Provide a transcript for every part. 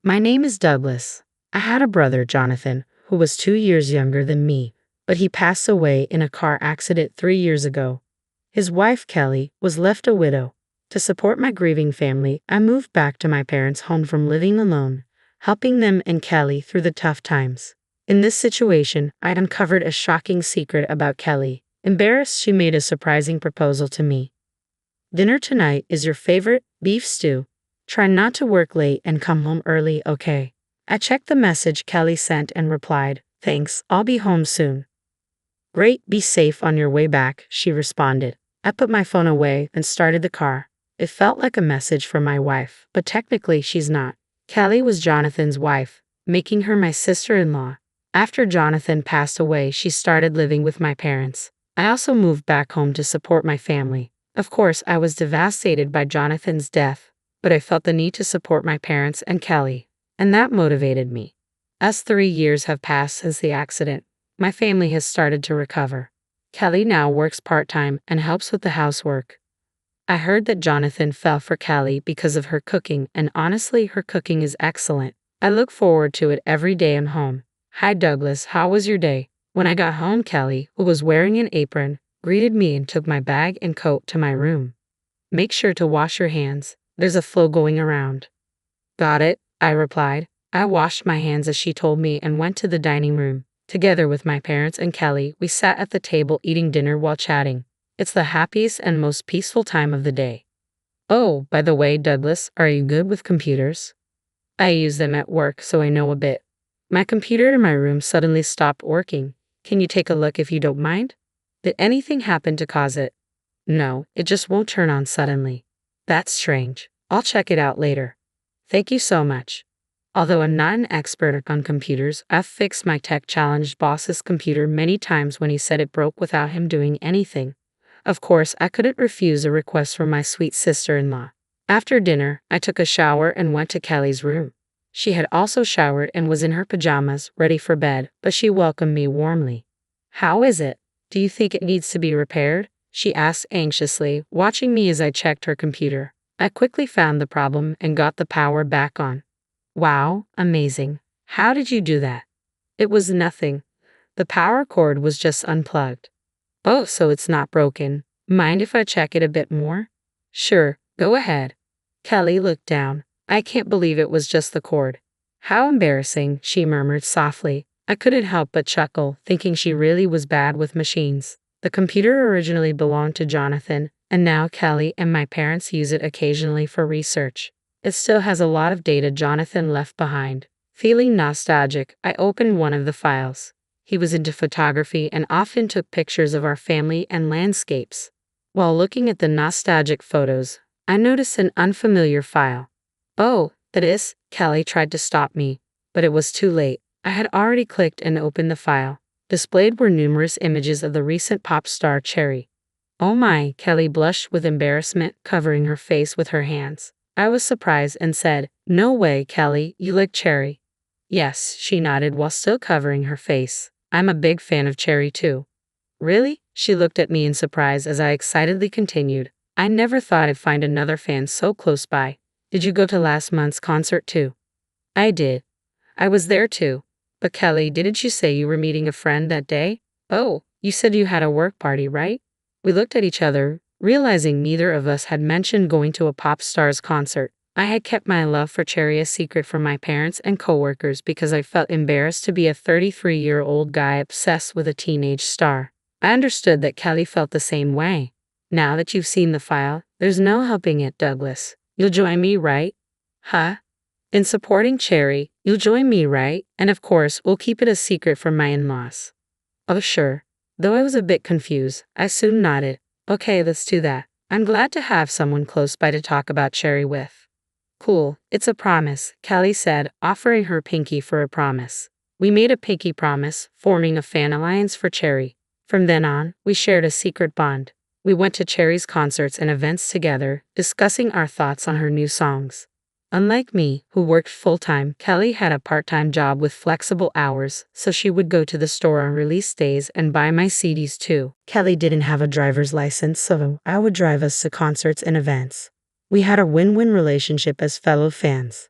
My name is Douglas. I had a brother, Jonathan, who was 2 years younger than me, but he passed away in a car accident 3 years ago. His wife, Kelly, was left a widow. To support my grieving family, I moved back to my parents' home from living alone, helping them and Kelly through the tough times. In this situation, I uncovered a shocking secret about Kelly. Embarrassed, she made a surprising proposal to me. Dinner tonight is your favorite beef stew. Try not to work late and come home early, okay? I checked the message Kelly sent and replied, "Thanks, I'll be home soon." "Great, be safe on your way back," she responded. I put my phone away and started the car. It felt like a message from my wife, but technically she's not. Kelly was Jonathan's wife, making her my sister-in-law. After Jonathan passed away, she started living with my parents. I also moved back home to support my family. Of course, I was devastated by Jonathan's death, but I felt the need to support my parents and Kelly, and that motivated me. As 3 years have passed since the accident, my family has started to recover. Kelly now works part-time and helps with the housework. I heard that Jonathan fell for Kelly because of her cooking, and honestly, her cooking is excellent. I look forward to it every day I'm home. "Hi Douglas, how was your day?" When I got home, Kelly, who was wearing an apron, greeted me and took my bag and coat to my room. "Make sure to wash your hands. There's a flu going around." "Got it," I replied. I washed my hands as she told me and went to the dining room. Together with my parents and Kelly, we sat at the table eating dinner while chatting. It's the happiest and most peaceful time of the day. "Oh, by the way, Douglas, are you good with computers?" "I use them at work, so I know a bit." "My computer in my room suddenly stopped working. Can you take a look if you don't mind?" "Did anything happen to cause it?" "No, it just won't turn on suddenly." "That's strange. I'll check it out later." "Thank you so much." Although I'm not an expert on computers, I've fixed my tech-challenged boss's computer many times when he said it broke without him doing anything. Of course, I couldn't refuse a request from my sweet sister-in-law. After dinner, I took a shower and went to Kelly's room. She had also showered and was in her pajamas, ready for bed, but she welcomed me warmly. "How is it? Do you think it needs to be repaired?" she asked anxiously, watching me as I checked her computer. I quickly found the problem and got the power back on. "Wow, amazing. How did you do that?" "It was nothing. The power cord was just unplugged." "Oh, so it's not broken. Mind if I check it a bit more?" "Sure, go ahead." Kelly looked down. "I can't believe it was just the cord." "How embarrassing," she murmured softly. I couldn't help but chuckle, thinking she really was bad with machines. The computer originally belonged to Jonathan, and now Kelly and my parents use it occasionally for research. It still has a lot of data Jonathan left behind. Feeling nostalgic, I opened one of the files. He was into photography and often took pictures of our family and landscapes. While looking at the nostalgic photos, I noticed an unfamiliar file. "Oh, that is," Kelly tried to stop me, but it was too late. I had already clicked and opened the file. Displayed were numerous images of the recent pop star Cherry. "Oh my," Kelly blushed with embarrassment, covering her face with her hands. I was surprised and said, "No way, Kelly, you like Cherry?" "Yes," she nodded while still covering her face. "I'm a big fan of Cherry too." "Really?" She looked at me in surprise as I excitedly continued. "I never thought I'd find another fan so close by. Did you go to last month's concert too?" "I did. I was there too. But Kelly, didn't you say you were meeting a friend that day?" "Oh, you said you had a work party, right?" We looked at each other, realizing neither of us had mentioned going to a pop star's concert. I had kept my love for Cherry a secret from my parents and coworkers because I felt embarrassed to be a 33-year-old guy obsessed with a teenage star. I understood that Kelly felt the same way. "Now that you've seen the file, there's no helping it, Douglas. You'll join me, right?" "Huh?" "In supporting Cherry, you'll join me, right? And of course, we'll keep it a secret from my in-laws." "Oh, sure." Though I was a bit confused, I soon nodded. "Okay, let's do that. I'm glad to have someone close by to talk about Cherry with." "Cool, it's a promise," Kelly said, offering her pinky for a promise. We made a pinky promise, forming a fan alliance for Cherry. From then on, we shared a secret bond. We went to Cherry's concerts and events together, discussing our thoughts on her new songs. Unlike me, who worked full-time, Kelly had a part-time job with flexible hours, so she would go to the store on release days and buy my CDs too. Kelly didn't have a driver's license, so I would drive us to concerts and events. We had a win-win relationship as fellow fans.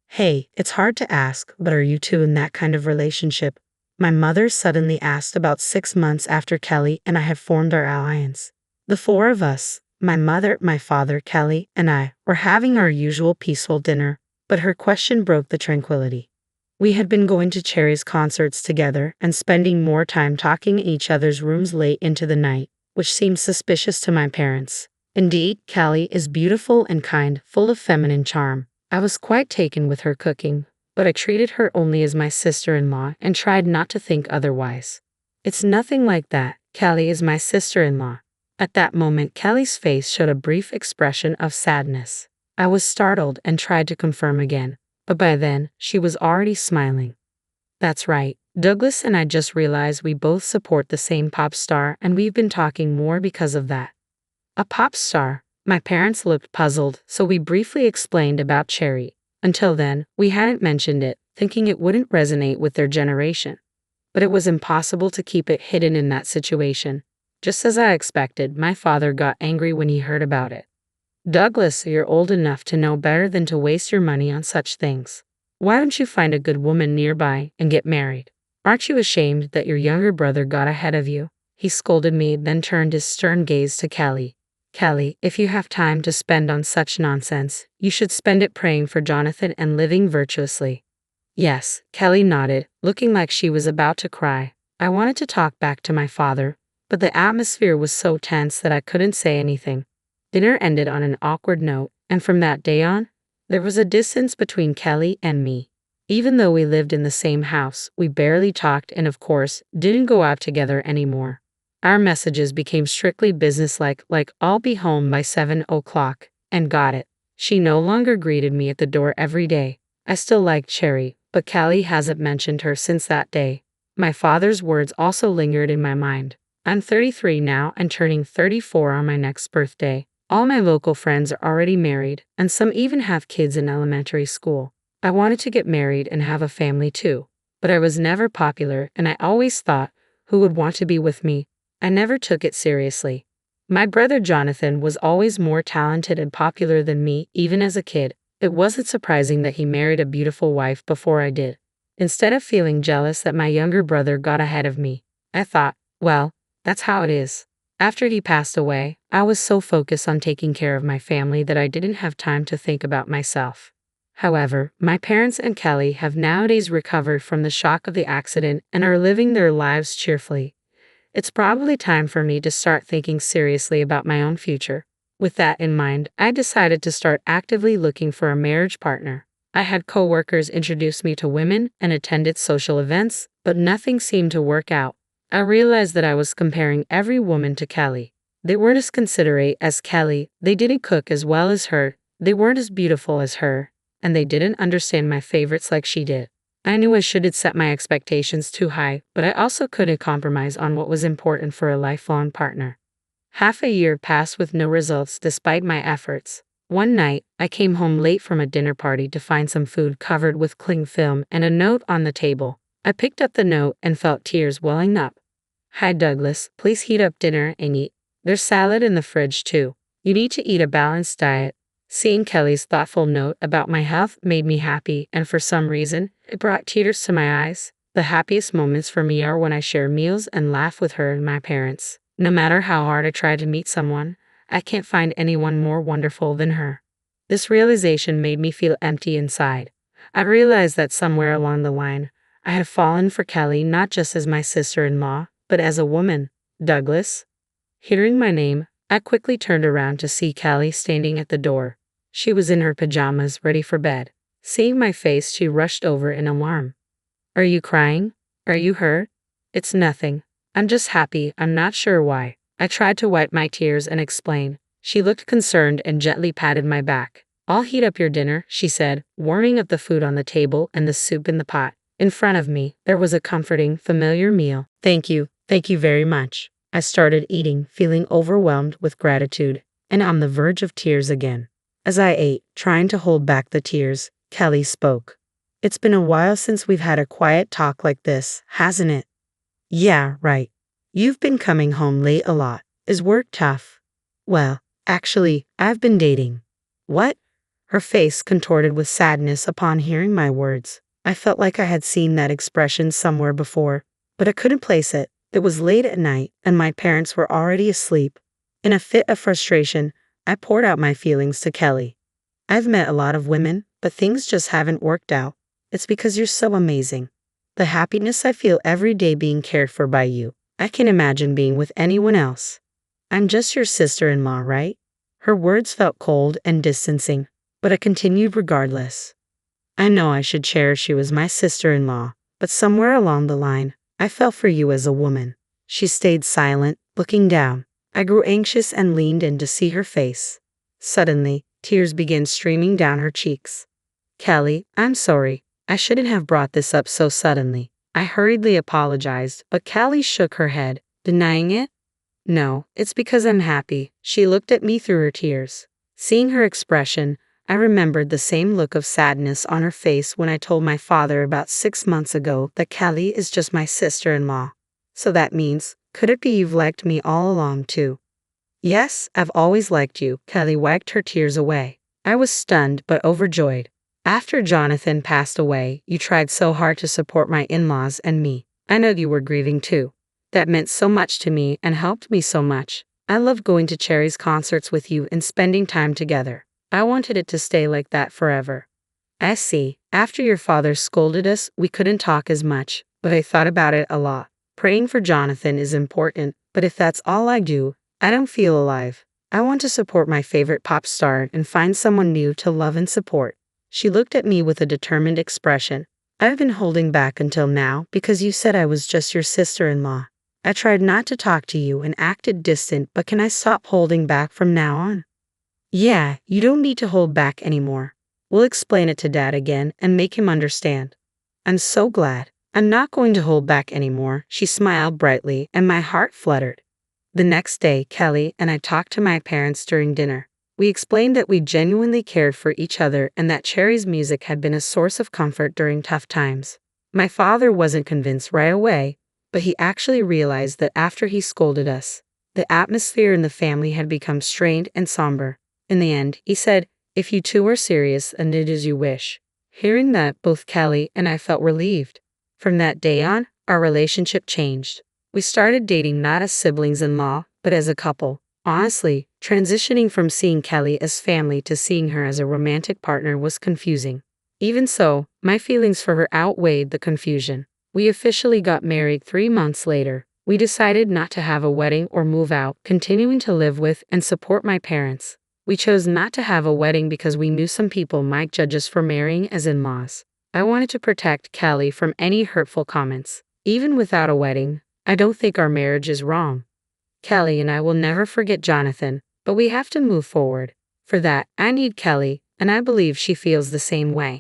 Hey, it's hard to ask, but are you two in that kind of relationship? My mother suddenly asked about 6 months after Kelly and I had formed our alliance. The four of us, my mother, my father, Kelly, and I, were having our usual peaceful dinner, but her question broke the tranquility. We had been going to Cherry's concerts together and spending more time talking in each other's rooms late into the night, which seemed suspicious to my parents. Indeed, Kelly is beautiful and kind, full of feminine charm. I was quite taken with her cooking, but I treated her only as my sister-in-law and tried not to think otherwise. It's nothing like that. Kelly is my sister-in-law. At that moment, Kelly's face showed a brief expression of sadness. I was startled and tried to confirm again, but by then, she was already smiling. That's right. Douglas and I just realized we both support the same pop star and we've been talking more because of that. A pop star? My parents looked puzzled, so we briefly explained about Cherry. Until then, we hadn't mentioned it, thinking it wouldn't resonate with their generation. But it was impossible to keep it hidden in that situation. Just as I expected, my father got angry when he heard about it. Douglas, you're old enough to know better than to waste your money on such things. Why don't you find a good woman nearby and get married? Aren't you ashamed that your younger brother got ahead of you? He scolded me, then turned his stern gaze to Kelly. Kelly, if you have time to spend on such nonsense, you should spend it praying for Jonathan and living virtuously. Yes, Kelly nodded, looking like she was about to cry. I wanted to talk back to my father, but the atmosphere was so tense that I couldn't say anything. Dinner ended on an awkward note, and from that day on, there was a distance between Kelly and me. Even though we lived in the same house, we barely talked and, of course, didn't go out together anymore. Our messages became strictly businesslike, like I'll be home by 7 o'clock, and got it. She no longer greeted me at the door every day. I still liked Cherry, but Kelly hasn't mentioned her since that day. My father's words also lingered in my mind. I'm 33 now and turning 34 on my next birthday. All my local friends are already married, and some even have kids in elementary school. I wanted to get married and have a family too, but I was never popular and I always thought, who would want to be with me? I never took it seriously. My brother Jonathan was always more talented and popular than me, even as a kid. It wasn't surprising that he married a beautiful wife before I did. Instead of feeling jealous that my younger brother got ahead of me, I thought, well, that's how it is. After he passed away, I was so focused on taking care of my family that I didn't have time to think about myself. However, my parents and Kelly have nowadays recovered from the shock of the accident and are living their lives cheerfully. It's probably time for me to start thinking seriously about my own future. With that in mind, I decided to start actively looking for a marriage partner. I had coworkers introduce me to women and attended social events, but nothing seemed to work out. I realized that I was comparing every woman to Kelly. They weren't as considerate as Kelly, they didn't cook as well as her, they weren't as beautiful as her, and they didn't understand my favorites like she did. I knew I shouldn't set my expectations too high, but I also couldn't compromise on what was important for a lifelong partner. Half a year passed with no results despite my efforts. One night, I came home late from a dinner party to find some food covered with cling film and a note on the table. I picked up the note and felt tears welling up. Hi Douglas, please heat up dinner and eat. There's salad in the fridge too. You need to eat a balanced diet. Seeing Kelly's thoughtful note about my health made me happy, and for some reason, it brought tears to my eyes. The happiest moments for me are when I share meals and laugh with her and my parents. No matter how hard I try to meet someone, I can't find anyone more wonderful than her. This realization made me feel empty inside. I realized that somewhere along the line, I had fallen for Kelly not just as my sister-in-law, but as a woman. Douglas? Hearing my name, I quickly turned around to see Kelly standing at the door. She was in her pajamas, ready for bed. Seeing my face, she rushed over in alarm. Are you crying? Are you hurt? It's nothing. I'm just happy, I'm not sure why. I tried to wipe my tears and explain. She looked concerned and gently patted my back. I'll heat up your dinner, she said, warming up the food on the table and the soup in the pot. In front of me, there was a comforting, familiar meal. Thank you very much. I started eating, feeling overwhelmed with gratitude, and on the verge of tears again. As I ate, trying to hold back the tears, Kelly spoke. It's been a while since we've had a quiet talk like this, hasn't it? Yeah, right. You've been coming home late a lot. Is work tough? Well, actually, I've been dating. What? her face contorted with sadness upon hearing my words. I felt like I had seen that expression somewhere before, but I couldn't place it. It was late at night, and my parents were already asleep. In a fit of frustration, I poured out my feelings to Kelly. I've met a lot of women, but things just haven't worked out. It's because you're so amazing. The happiness I feel every day being cared for by you, I can't imagine being with anyone else. I'm just your sister-in-law, right? Her words felt cold and distancing, but I continued regardless. I know I should cherish you as my sister-in-law, but somewhere along the line, I fell for you as a woman. She stayed silent, looking down. I grew anxious and leaned in to see her face. Suddenly, tears began streaming down her cheeks. Kelly, I'm sorry. I shouldn't have brought this up so suddenly. I hurriedly apologized, but Kelly shook her head, denying it. No, it's because I'm happy. She looked at me through her tears. Seeing her expression, I remembered the same look of sadness on her face when I told my father about 6 months ago that Kelly is just my sister-in-law. So that means, could it be you've liked me all along too? Yes, I've always liked you. Kelly wiped her tears away. I was stunned but overjoyed. After Jonathan passed away, you tried so hard to support my in-laws and me. I know you were grieving too. That meant so much to me and helped me so much. I loved going to Cherry's concerts with you and spending time together. I wanted it to stay like that forever. I see. After your father scolded us, we couldn't talk as much, but I thought about it a lot. Praying for Jonathan is important, but if that's all I do, I don't feel alive. I want to support my favorite pop star and find someone new to love and support. She looked at me with a determined expression. I've been holding back until now because you said I was just your sister-in-law. I tried not to talk to you and acted distant, but can I stop holding back from now on? Yeah, you don't need to hold back anymore. We'll explain it to Dad again and make him understand. I'm so glad. I'm not going to hold back anymore. She smiled brightly and my heart fluttered. The next day, Kelly and I talked to my parents during dinner. We explained that we genuinely cared for each other and that Cherry's music had been a source of comfort during tough times. My father wasn't convinced right away, but he actually realized that after he scolded us, the atmosphere in the family had become strained and somber. In the end, he said, "If you two are serious, then it is you wish." Hearing that, both Kelly and I felt relieved. From that day on, our relationship changed. We started dating not as siblings-in-law, but as a couple. Honestly, transitioning from seeing Kelly as family to seeing her as a romantic partner was confusing. Even so, my feelings for her outweighed the confusion. We officially got married 3 months later. We decided not to have a wedding or move out, continuing to live with and support my parents. We chose not to have a wedding because we knew some people might judge us for marrying as in-laws. I wanted to protect Kelly from any hurtful comments. Even without a wedding, I don't think our marriage is wrong. Kelly and I will never forget Jonathan, but we have to move forward. For that, I need Kelly, and I believe she feels the same way.